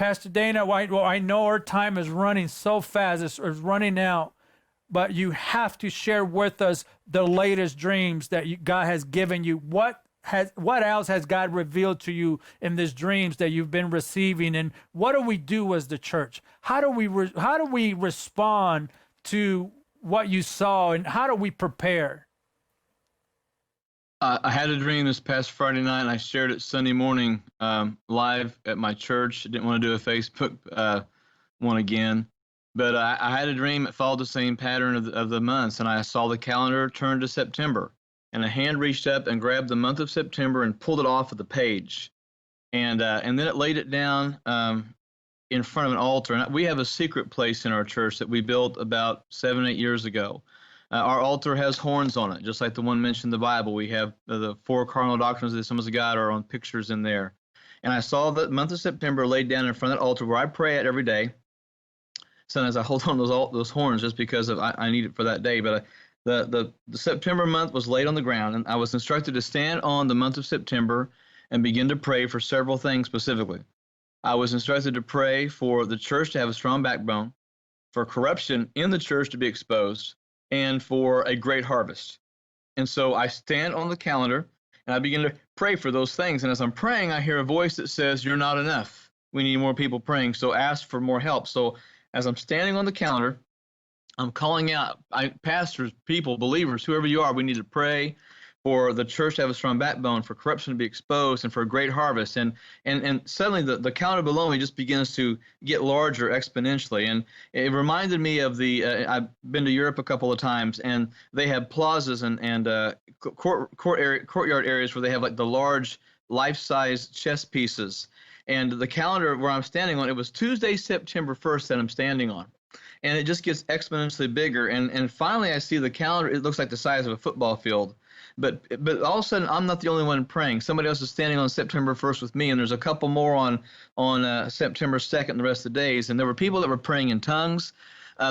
Pastor Dana, well, I know our time is running so fast, it's running out, but you have to share with us the latest dreams that God has given you. What else has God revealed to you in these dreams that you've been receiving, and what do we do as the church? How do we respond to what you saw, and how do we prepare? I had a dream this past Friday night, and I shared it Sunday morning live at my church. I didn't want to do a Facebook one again, but I had a dream. It followed the same pattern of the months, and I saw the calendar turn to September, and a hand reached up and grabbed the month of September and pulled it off of the page, and then it laid it down in front of an altar. And we have a secret place in our church that we built about 7, 8 years ago. Our altar has horns on it, just like the one mentioned in the Bible. We have the 4 cardinal doctrines of the Assemblies of God are on pictures in there. And I saw the month of September laid down in front of that altar where I pray at every day. Sometimes I hold on to those horns just because I need it for that day. But the September month was laid on the ground, and I was instructed to stand on the month of September and begin to pray for several things specifically. I was instructed to pray for the church to have a strong backbone, for corruption in the church to be exposed, and for a great harvest. And so I stand on the calendar and I begin to pray for those things. And as I'm praying, I hear a voice that says, "You're not enough. We need more people praying, so ask for more help." So as I'm standing on the calendar, I'm calling out, pastors, people, believers, whoever you are, we need to pray for the church to have a strong backbone, for corruption to be exposed, and for a great harvest. And suddenly the calendar below me just begins to get larger exponentially. And it reminded me of I've been to Europe a couple of times, and they have plazas and courtyard areas where they have like the large life-size chess pieces. And the calendar where I'm standing on, it was Tuesday, September 1st that I'm standing on. And it just gets exponentially bigger. And finally I see the calendar, it looks like the size of a football field. But all of a sudden, I'm not the only one praying. Somebody else is standing on September 1st with me, and there's a couple more on September 2nd and the rest of the days. And there were people that were praying in tongues.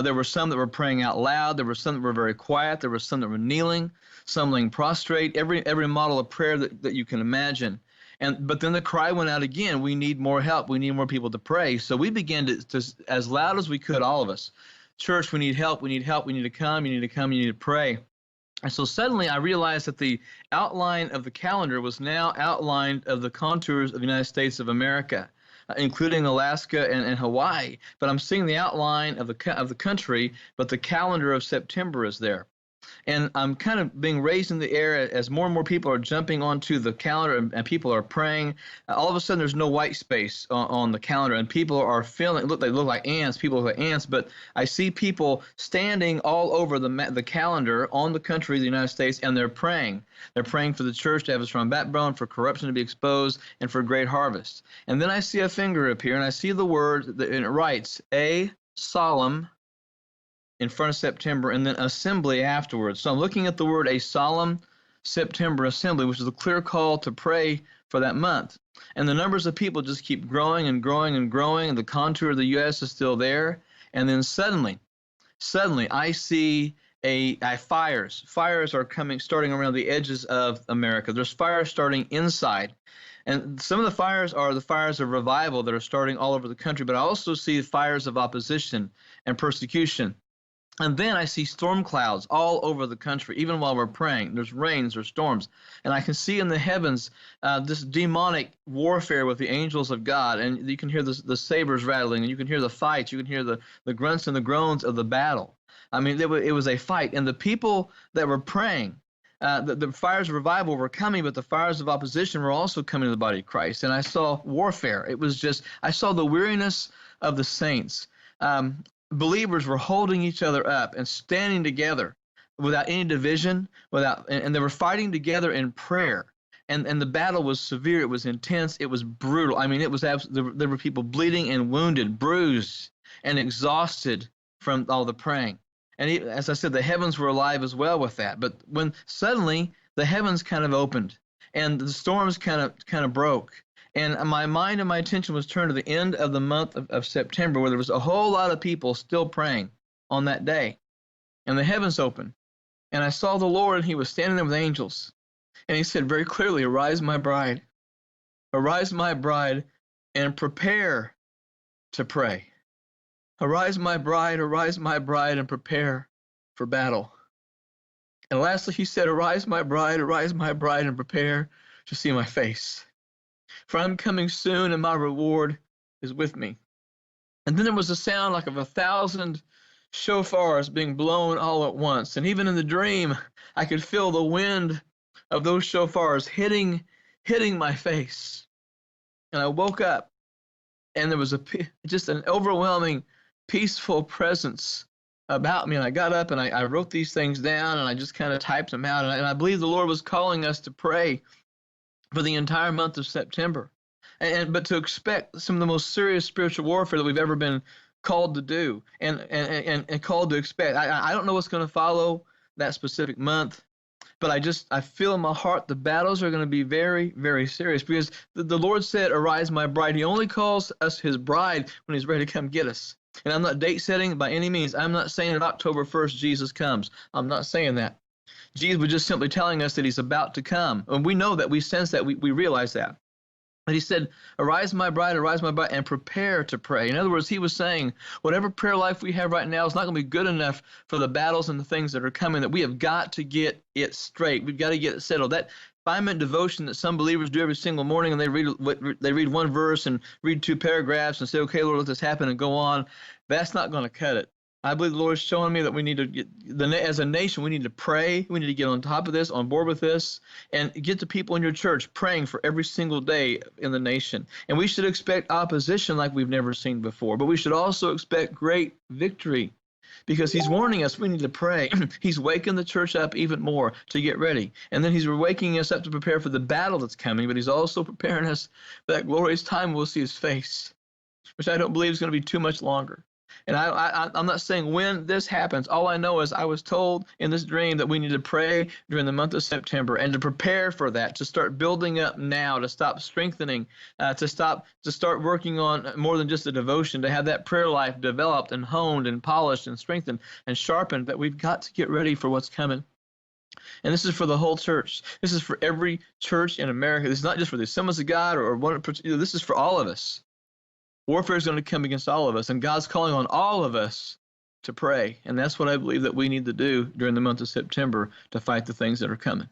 There were some that were praying out loud. There were some that were very quiet. There were some that were kneeling, some laying prostrate, every model of prayer that you can imagine. But then the cry went out again, we need more help. We need more people to pray. So we began to as loud as we could, all of us, "Church, we need help. We need help. We need to come. You need to come. You need to pray." And so suddenly I realized that the outline of the calendar was now outlined of the contours of the United States of America, including Alaska and Hawaii. But I'm seeing the outline of the country, but the calendar of September is there. And I'm kind of being raised in the air as more and more people are jumping onto the calendar and people are praying. All of a sudden, there's no white space on the calendar, and people are feeling, they look like ants. People look like ants, but I see people standing all over the calendar on the country of the United States, and they're praying. They're praying for the church to have a strong backbone, for corruption to be exposed, and for great harvest. And then I see a finger appear, and I see the word, and it writes, "A solemn," in front of September, and then assembly afterwards. So I'm looking at the word "a solemn September assembly," which is a clear call to pray for that month. And the numbers of people just keep growing and growing and growing, and the contour of the U.S. is still there. And then suddenly I see fires. Fires are starting around the edges of America. There's fires starting inside. And some of the fires are the fires of revival that are starting all over the country, but I also see fires of opposition and persecution. And then I see storm clouds all over the country, even while we're praying. There's rains, there's storms. And I can see in the heavens this demonic warfare with the angels of God. And you can hear the sabers rattling, and you can hear the fights. You can hear the grunts and the groans of the battle. I mean, it was a fight. And the people that were praying, the fires of revival were coming, but the fires of opposition were also coming to the body of Christ. And I saw warfare. I saw the weariness of the saints. Believers were holding each other up and standing together without any division, and they were fighting together in prayer. And the battle was severe. It was intense. It was brutal. I mean, there were people bleeding and wounded, bruised and exhausted from all the praying. And as I said, the heavens were alive as well with that. But when suddenly the heavens kind of opened and the storms kind of broke, and my mind and my attention was turned to the end of the month of September, where there was a whole lot of people still praying on that day. And the heavens opened. And I saw the Lord, and he was standing there with angels. And he said very clearly, "Arise, my bride. Arise, my bride, and prepare to pray. Arise, my bride, and prepare for battle. And lastly, he said, arise, my bride, and prepare to see my face. For I'm coming soon, and my reward is with me. And then there was a sound like of 1,000 shofars being blown all at once. And even in the dream, I could feel the wind of those shofars hitting my face. And I woke up, and there was just an overwhelming, peaceful presence about me. And I got up and I wrote these things down, and I just kind of typed them out. And I believe the Lord was calling us to pray for the entire month of September. But to expect some of the most serious spiritual warfare that we've ever been called to do and called to expect. I don't know what's going to follow that specific month, but I feel in my heart the battles are going to be very, very serious, because the Lord said, arise, my bride. He only calls us his bride when he's ready to come get us. And I'm not date setting by any means. I'm not saying that October 1st Jesus comes. I'm not saying that. Jesus was just simply telling us that he's about to come. And we know that, we sense that, we realize that. But he said, arise, my bride, and prepare to pray. In other words, he was saying, whatever prayer life we have right now is not going to be good enough for the battles and the things that are coming, that we have got to get it straight. We've got to get it settled. That 5-minute devotion that some believers do every single morning, and they read one verse and read 2 paragraphs and say, okay, Lord, let this happen, and go on, that's not going to cut it. I believe the Lord is showing me that we need to get, as a nation, we need to pray. We need to get on top of this, on board with this, and get the people in your church praying for every single day in the nation. And we should expect opposition like we've never seen before, but we should also expect great victory, because he's warning us we need to pray. He's waking the church up even more to get ready. And then he's waking us up to prepare for the battle that's coming, but he's also preparing us for that glorious time we'll see his face, which I don't believe is going to be too much longer. And I'm not saying when this happens. All I know is I was told in this dream that we need to pray during the month of September, and to prepare for that, to start building up now, to stop strengthening, to start working on more than just a devotion, to have that prayer life developed and honed and polished and strengthened and sharpened, that we've got to get ready for what's coming. And this is for the whole church. This is for every church in America. This is not just for the Assemblies of God or one. This is for all of us. Warfare is going to come against all of us, and God's calling on all of us to pray. And that's what I believe that we need to do during the month of September to fight the things that are coming.